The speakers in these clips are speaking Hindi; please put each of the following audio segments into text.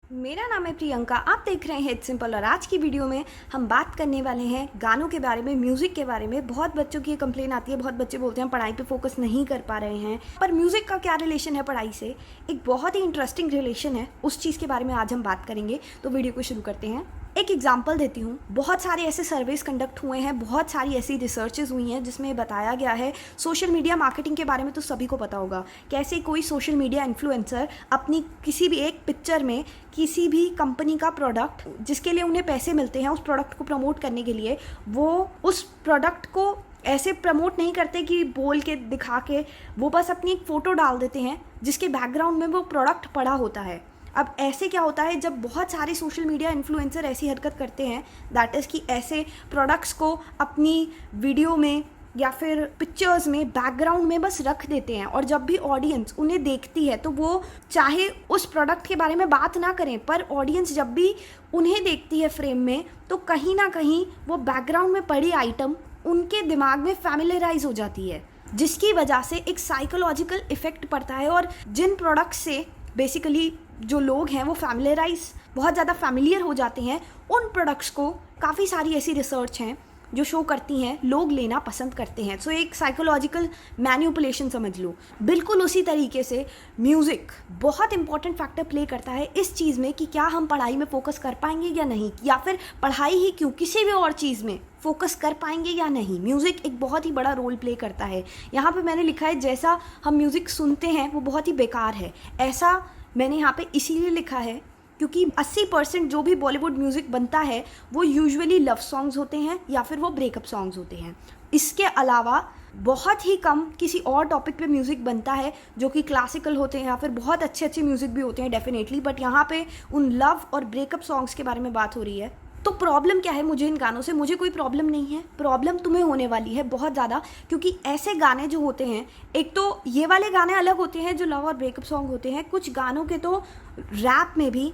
मेरा नाम है प्रियंका, आप देख रहे हैं इट्स सिंपल। और आज की वीडियो में हम बात करने वाले हैं गानों के बारे में, म्यूज़िक के बारे में। बहुत बच्चों की ये कंप्लेन आती है, बहुत बच्चे बोलते हैं पढ़ाई पे फोकस नहीं कर पा रहे हैं, पर म्यूज़िक का क्या रिलेशन है पढ़ाई से? एक बहुत ही इंटरेस्टिंग रिलेशन है, उस चीज़ के बारे में आज हम बात करेंगे। तो वीडियो को शुरू करते हैं। एक एग्जाम्पल देती हूँ। बहुत सारे ऐसे सर्वेस कंडक्ट हुए हैं, बहुत सारी ऐसी रिसर्चेज हुई हैं जिसमें बताया गया है सोशल मीडिया मार्केटिंग के बारे में। तो सभी को पता होगा कैसे कोई सोशल मीडिया इन्फ्लुएंसर अपनी किसी भी एक पिक्चर में किसी भी कंपनी का प्रोडक्ट जिसके लिए उन्हें पैसे मिलते हैं, उस प्रोडक्ट को प्रमोट करने के लिए, वो उस प्रोडक्ट को ऐसे प्रमोट नहीं करते कि बोल के दिखा के, वो बस अपनी एक फ़ोटो डाल देते हैं जिसके बैकग्राउंड में वो प्रोडक्ट पड़ा होता है। अब ऐसे क्या होता है जब बहुत सारे सोशल मीडिया इन्फ्लुएंसर ऐसी हरकत करते हैं, दैट इज़ कि ऐसे प्रोडक्ट्स को अपनी वीडियो में या फिर पिक्चर्स में बैकग्राउंड में बस रख देते हैं, और जब भी ऑडियंस उन्हें देखती है तो वो चाहे उस प्रोडक्ट के बारे में बात ना करें, पर ऑडियंस जब भी उन्हें देखती है फ्रेम में, तो कहीं ना कहीं वो बैकग्राउंड में पड़ी आइटम उनके दिमाग में फैमिलियराइज हो जाती है, जिसकी वजह से एक साइकोलॉजिकल इफेक्ट पड़ता है। और जिन प्रोडक्ट्स से बेसिकली जो लोग हैं वो बहुत ज़्यादा फैमिलियर हो जाते हैं, उन प्रोडक्ट्स को काफ़ी सारी ऐसी रिसर्च हैं जो शो करती हैं लोग लेना पसंद करते हैं। सो एक साइकोलॉजिकल मैनिपुलेशन समझ लो। बिल्कुल उसी तरीके से म्यूज़िक बहुत इंपॉर्टेंट फैक्टर प्ले करता है इस चीज़ में कि क्या हम पढ़ाई में फोकस कर पाएंगे या नहीं, या फिर पढ़ाई ही क्यों, किसी भी और चीज़ में फोकस कर पाएंगे या नहीं। म्यूज़िक एक बहुत ही बड़ा रोल प्ले करता है। यहाँ पे मैंने लिखा है जैसा हम म्यूज़िक सुनते हैं वो बहुत ही बेकार है, ऐसा मैंने यहाँ पे इसीलिए लिखा है क्योंकि 80% जो भी बॉलीवुड म्यूज़िक बनता है वो यूजुअली लव सॉन्ग्स होते हैं या फिर वो ब्रेकअप सॉन्ग्स होते हैं। इसके अलावा बहुत ही कम किसी और टॉपिक पे म्यूज़िक बनता है जो कि क्लासिकल होते हैं या फिर बहुत अच्छे अच्छे म्यूज़िक भी होते हैं डेफिनेटली, बट यहाँ पे उन लव और ब्रेकअप सॉन्ग्स के बारे में बात हो रही है। तो प्रॉब्लम क्या है मुझे इन गानों से? मुझे कोई प्रॉब्लम नहीं है, प्रॉब्लम तुम्हें होने वाली है बहुत ज़्यादा, क्योंकि ऐसे गाने जो होते हैं, एक तो ये वाले गाने अलग होते हैं जो लव और ब्रेकअप सॉन्ग होते हैं, कुछ गानों के तो रैप में भी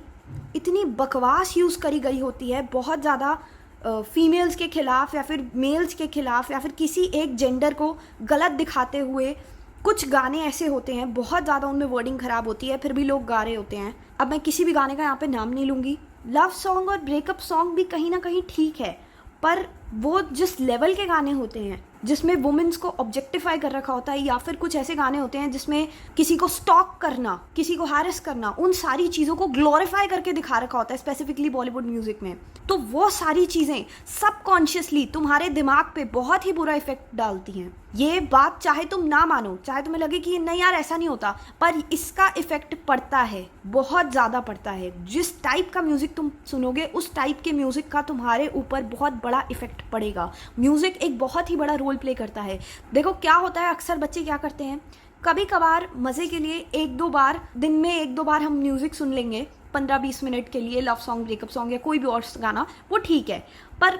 इतनी बकवास यूज़ करी गई होती है, बहुत ज़्यादा फीमेल्स के ख़िलाफ़ या फिर मेल्स के ख़िलाफ़ या फिर किसी एक जेंडर को गलत दिखाते हुए कुछ गाने ऐसे होते हैं, बहुत ज़्यादा उनमें वर्डिंग ख़राब होती है, फिर भी लोग गा रहे होते हैं। अब मैं किसी भी गाने का यहाँ पे नाम नहीं लूँगी। लव सॉन्ग और ब्रेकअप सॉन्ग भी कहीं ना कहीं ठीक है, पर वो जिस लेवल के गाने होते हैं जिसमें वुमेन्स को ऑब्जेक्टिफाई कर रखा होता है, या फिर कुछ ऐसे गाने होते हैं जिसमें किसी को स्टॉक करना, किसी को हैरेस करना, उन सारी चीज़ों को ग्लोरीफाई करके दिखा रखा होता है स्पेसिफिकली बॉलीवुड म्यूज़िक में, तो वो सारी चीज़ें सबकॉन्शियसली तुम्हारे दिमाग पे बहुत ही बुरा इफेक्ट डालती हैं। ये बात चाहे तुम ना मानो, चाहे तुम्हें लगे कि नहीं यार ऐसा नहीं होता, पर इसका इफेक्ट पड़ता है, बहुत ज़्यादा पड़ता है। जिस टाइप का म्यूज़िक तुम सुनोगे उस टाइप के म्यूज़िक का तुम्हारे ऊपर बहुत बड़ा इफेक्ट पड़ेगा। म्यूज़िक एक बहुत ही बड़ा रोल प्ले करता है। देखो क्या होता है, अक्सर बच्चे क्या करते हैं, कभी कभार मज़े के लिए एक दो बार दिन में एक दो बार हम म्यूज़िक सुन लेंगे 15-20 मिनट के लिए, लव सॉन्ग, ब्रेकअप सॉन्ग या कोई भी और गाना, वो ठीक है। पर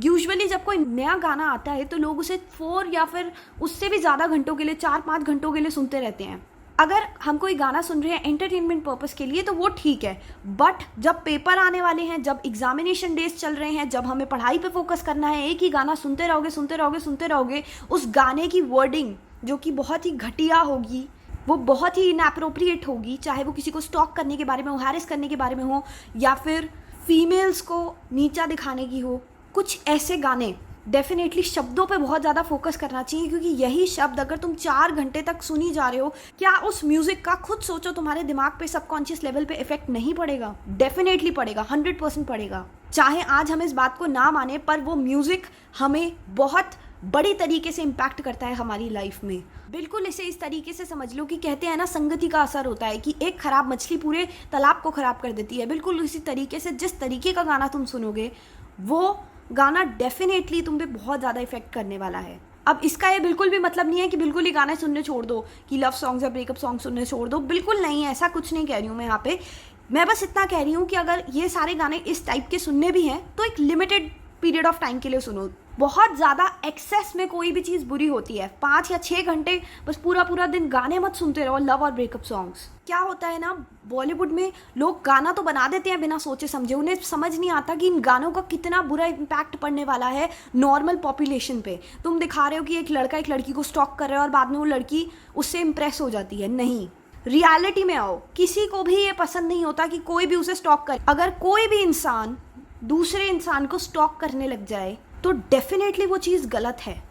यूजुअली जब कोई नया गाना आता है तो लोग उसे 4 या फिर उससे भी ज़्यादा घंटों के लिए, 4-5 घंटों के लिए सुनते रहते हैं। अगर हम कोई गाना सुन रहे हैं एंटरटेनमेंट पर्पस के लिए तो वो ठीक है, बट जब पेपर आने वाले हैं, जब एग्जामिनेशन डेज चल रहे हैं, जब हमें पढ़ाई पे फोकस करना है, एक ही गाना सुनते रहोगे सुनते रहोगे सुनते रहोगे, उस गाने की वर्डिंग जो कि बहुत ही घटिया होगी, वो बहुत ही इनएप्रोप्रिएट होगी, चाहे वो किसी को स्टॉक करने के बारे में हो, हैरेस करने के बारे में हो, या फिर फीमेल्स को नीचा दिखाने की हो, कुछ ऐसे गाने डेफिनेटली शब्दों पे बहुत ज़्यादा फोकस करना चाहिए, क्योंकि यही शब्द अगर तुम 4 घंटे तक सुनी जा रहे हो, क्या उस म्यूज़िक का खुद सोचो तुम्हारे दिमाग पे सबकॉन्शियस लेवल पे इफेक्ट नहीं पड़ेगा? डेफिनेटली पड़ेगा, 100% पड़ेगा। चाहे आज हम इस बात को ना माने, पर वो म्यूज़िक हमें बहुत बड़ी तरीके से इम्पैक्ट करता है हमारी लाइफ में। बिल्कुल इसे इस तरीके से समझ लो कि कहते हैं ना, संगति का असर होता है कि एक खराब मछली पूरे तालाब को ख़राब कर देती है। बिल्कुल इसी तरीके से जिस तरीके का गाना तुम सुनोगे वो गाना डेफिनेटली तुम पे बहुत ज़्यादा इफेक्ट करने वाला है। अब इसका ये बिल्कुल भी मतलब नहीं है कि बिल्कुल ही गाने सुनने छोड़ दो, कि लव सॉन्ग्स या ब्रेकअप सॉन्ग सुनने छोड़ दो, बिल्कुल नहीं, ऐसा कुछ नहीं कह रही हूँ मैं यहाँ पे। मैं बस इतना कह रही हूँ कि अगर ये सारे गाने इस टाइप के सुनने भी हैं तो एक लिमिटेड पीरियड ऑफ टाइम के लिए सुनो। बहुत ज़्यादा एक्सेस में कोई भी चीज़ बुरी होती है। 5 या 6 घंटे बस पूरा पूरा दिन गाने मत सुनते रहो, लव और ब्रेकअप सॉन्ग्स। क्या होता है ना, बॉलीवुड में लोग गाना तो बना देते हैं बिना सोचे समझे, उन्हें समझ नहीं आता कि इन गानों का कितना बुरा इम्पैक्ट पड़ने वाला है नॉर्मल पॉपुलेशन पे। तुम दिखा रहे हो कि एक लड़का एक लड़की को स्टॉक कर रहा है और बाद में वो लड़की उससे इम्प्रेस हो जाती है, नहीं। रियलिटी में आओ। किसी को भी ये पसंद नहीं होता कि कोई भी उसे स्टॉक करे। अगर कोई भी इंसान दूसरे इंसान को स्टॉक करने लग जाए तो डेफिनेटली वो चीज़ गलत है।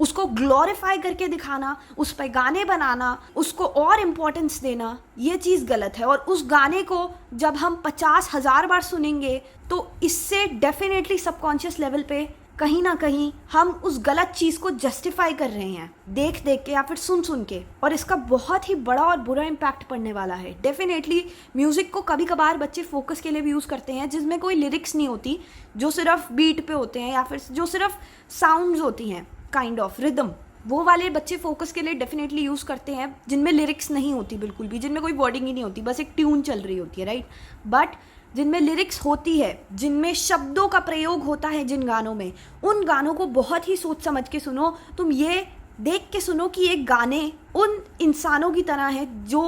उसको ग्लोरीफाई करके दिखाना, उस पर गाने बनाना, उसको और इम्पोर्टेंस देना, ये चीज़ गलत है। और उस गाने को जब हम 50,000 बार सुनेंगे तो इससे डेफिनेटली सबकॉन्शियस लेवल पे कहीं ना कहीं हम उस गलत चीज़ को जस्टिफाई कर रहे हैं, देख देख के या फिर सुन सुन के, और इसका बहुत ही बड़ा और बुरा इम्पैक्ट पड़ने वाला है। डेफिनेटली म्यूज़िक को कभी कभार बच्चे फोकस के लिए भी यूज़ करते हैं जिसमें कोई लिरिक्स नहीं होती, जो सिर्फ बीट पे होते हैं या फिर जो सिर्फ साउंड्स होती हैं, काइंड ऑफ रिदम, वो वाले बच्चे फोकस के लिए डेफिनेटली यूज़ करते हैं जिनमें लिरिक्स नहीं होती बिल्कुल भी, जिनमें कोई वर्डिंग ही नहीं होती, बस एक ट्यून चल रही होती है, राइट। बट जिनमें लिरिक्स होती है, जिनमें शब्दों का प्रयोग होता है जिन गानों में, उन गानों को बहुत ही सोच समझ के सुनो। तुम ये देख के सुनो कि ये गाने उन इंसानों की तरह हैं जो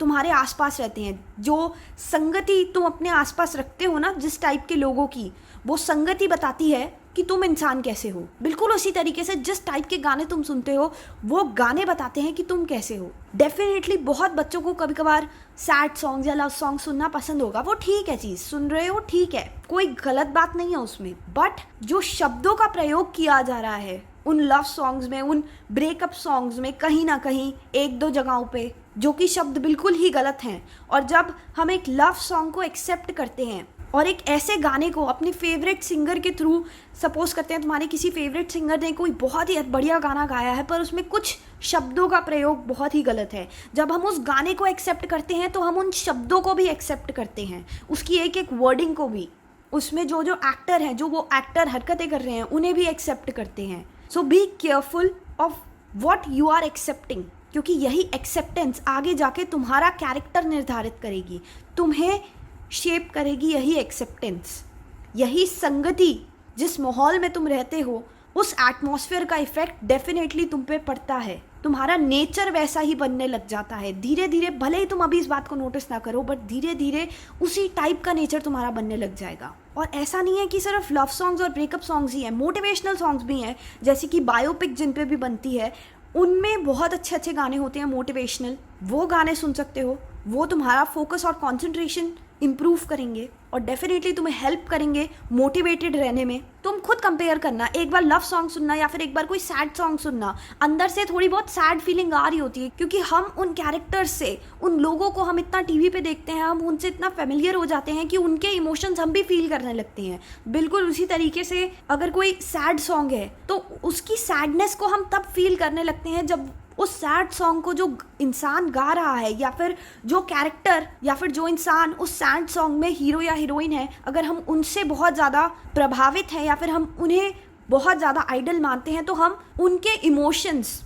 तुम्हारे आसपास रहते हैं, जो संगति तुम अपने आसपास रखते हो ना, जिस टाइप के लोगों की, वो संगति बताती है कि तुम इंसान कैसे हो। बिल्कुल उसी तरीके से जिस टाइप के गाने तुम सुनते हो वो गाने बताते हैं कि तुम कैसे हो। डेफिनेटली बहुत बच्चों को कभी कभार सैड सॉन्ग्स या लव सॉन्ग सुनना पसंद होगा, वो ठीक है, चीज़ सुन रहे हो, ठीक है, कोई गलत बात नहीं है उसमें। बट जो शब्दों का प्रयोग किया जा रहा है उन लव सॉन्ग्स में, उन ब्रेकअप सॉन्ग्स में, कहीं ना कहीं एक दो जगहों पे जो कि शब्द बिल्कुल ही गलत हैं, और जब हम एक लव सॉन्ग को एक्सेप्ट करते हैं और एक ऐसे गाने को अपने फेवरेट सिंगर के थ्रू, सपोज करते हैं तुम्हारे किसी फेवरेट सिंगर ने कोई बहुत ही बढ़िया गाना गाया है पर उसमें कुछ शब्दों का प्रयोग बहुत ही गलत है, जब हम उस गाने को एक्सेप्ट करते हैं तो हम उन शब्दों को भी एक्सेप्ट करते हैं, उसकी एक एक वर्डिंग को भी, उसमें जो जो एक्टर हैं, जो वो एक्टर हरकतें कर रहे हैं उन्हें भी एक्सेप्ट करते हैं। So be careful of what you are accepting, क्योंकि यही एक्सेप्टेंस आगे जाके तुम्हारा कैरेक्टर निर्धारित करेगी, तुम्हें शेप करेगी यही एक्सेप्टेंस, यही संगति। जिस माहौल में तुम रहते हो उस एटमॉस्फेयर का इफेक्ट डेफिनेटली तुम पे पड़ता है, तुम्हारा नेचर वैसा ही बनने लग जाता है धीरे धीरे। भले ही तुम अभी इस बात को नोटिस ना करो, बट धीरे धीरे उसी टाइप का नेचर तुम्हारा बनने लग जाएगा। और ऐसा नहीं है कि सिर्फ लव सॉन्ग्स और ब्रेकअप सॉन्ग्स ही हैं, मोटिवेशनल सॉन्ग्स भी हैं, जैसे कि बायोपिक जिन पे भी बनती है उनमें बहुत अच्छे अच्छे गाने होते हैं मोटिवेशनल, वो गाने सुन सकते हो। वो तुम्हारा फोकस और कॉन्सेंट्रेशन इम्प्रूव करेंगे और डेफिनेटली तुम्हें हेल्प करेंगे मोटिवेटेड रहने में। तुम खुद कंपेयर करना, एक बार लव सॉन्ग सुनना या फिर एक बार कोई सैड सॉन्ग सुनना, अंदर से थोड़ी बहुत सैड फीलिंग आ रही होती है, क्योंकि हम उन कैरेक्टर्स से, उन लोगों को हम इतना टीवी पे देखते हैं, हम उनसे इतना फेमिलियर हो जाते हैं कि उनके इमोशंस हम भी फील करने लगते हैं। बिल्कुल उसी तरीके से अगर कोई सैड सॉन्ग है तो उसकी सैडनेस को हम तब फील करने लगते हैं जब उस सैड सॉन्ग को जो इंसान गा रहा है या फिर जो कैरेक्टर या फिर जो इंसान उस सैड सॉन्ग में हीरो या हीरोइन है, अगर हम उनसे बहुत ज़्यादा प्रभावित हैं या फिर हम उन्हें बहुत ज़्यादा आइडल मानते हैं तो हम उनके इमोशंस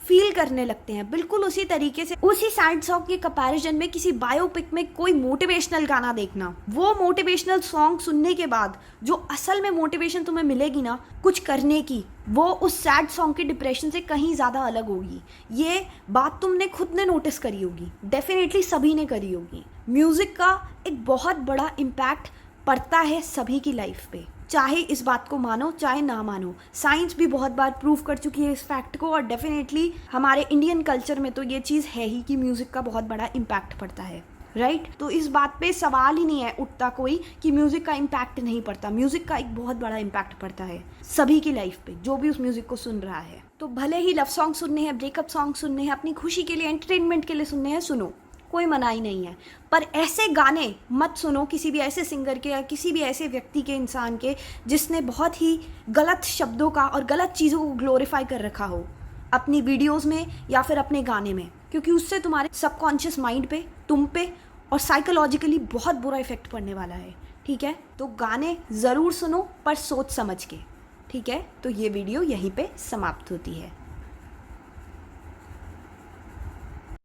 फील करने लगते हैं। बिल्कुल उसी तरीके से उसी सैड सॉन्ग के कंपैरिजन में किसी बायोपिक में कोई मोटिवेशनल गाना देखना, वो मोटिवेशनल सॉन्ग सुनने के बाद जो असल में मोटिवेशन तुम्हें मिलेगी ना कुछ करने की, वो उस सैड सॉन्ग के डिप्रेशन से कहीं ज़्यादा अलग होगी। ये बात तुमने खुद ने नोटिस करी होगी, डेफिनेटली सभी ने करी होगी। म्यूज़िक का एक बहुत बड़ा इम्पैक्ट पड़ता है सभी की लाइफ पे, चाहे इस बात को मानो चाहे ना मानो। साइंस भी बहुत बार प्रूव कर चुकी है इस फैक्ट को, और डेफिनेटली हमारे इंडियन कल्चर में तो ये चीज़ है ही कि म्यूज़िक का बहुत बड़ा इम्पैक्ट पड़ता है, राइट। तो इस बात पे सवाल ही नहीं है उठता कोई कि म्यूज़िक का इम्पैक्ट नहीं पड़ता। म्यूज़िक का एक बहुत बड़ा इम्पैक्ट पड़ता है सभी की लाइफ पे, जो भी उस म्यूज़िक को सुन रहा है। तो भले ही लव सॉन्ग सुनने हैं, ब्रेकअप सॉन्ग सुनने हैं, अपनी खुशी के लिए, एंटरटेनमेंट के लिए सुनने हैं, सुनो, कोई मनाही नहीं है। पर ऐसे गाने मत सुनो किसी भी ऐसे सिंगर के या किसी भी ऐसे व्यक्ति के, इंसान के, जिसने बहुत ही गलत शब्दों का और गलत चीज़ों को ग्लोरीफाई कर रखा हो अपनी वीडियोस में या फिर अपने गाने में, क्योंकि उससे तुम्हारे सबकॉन्शियस माइंड पे, तुम पे और साइकोलॉजिकली बहुत बुरा इफेक्ट पड़ने वाला है, ठीक है। तो गाने ज़रूर सुनो पर सोच समझ के, ठीक है। तो ये वीडियो यहीं पे समाप्त होती है।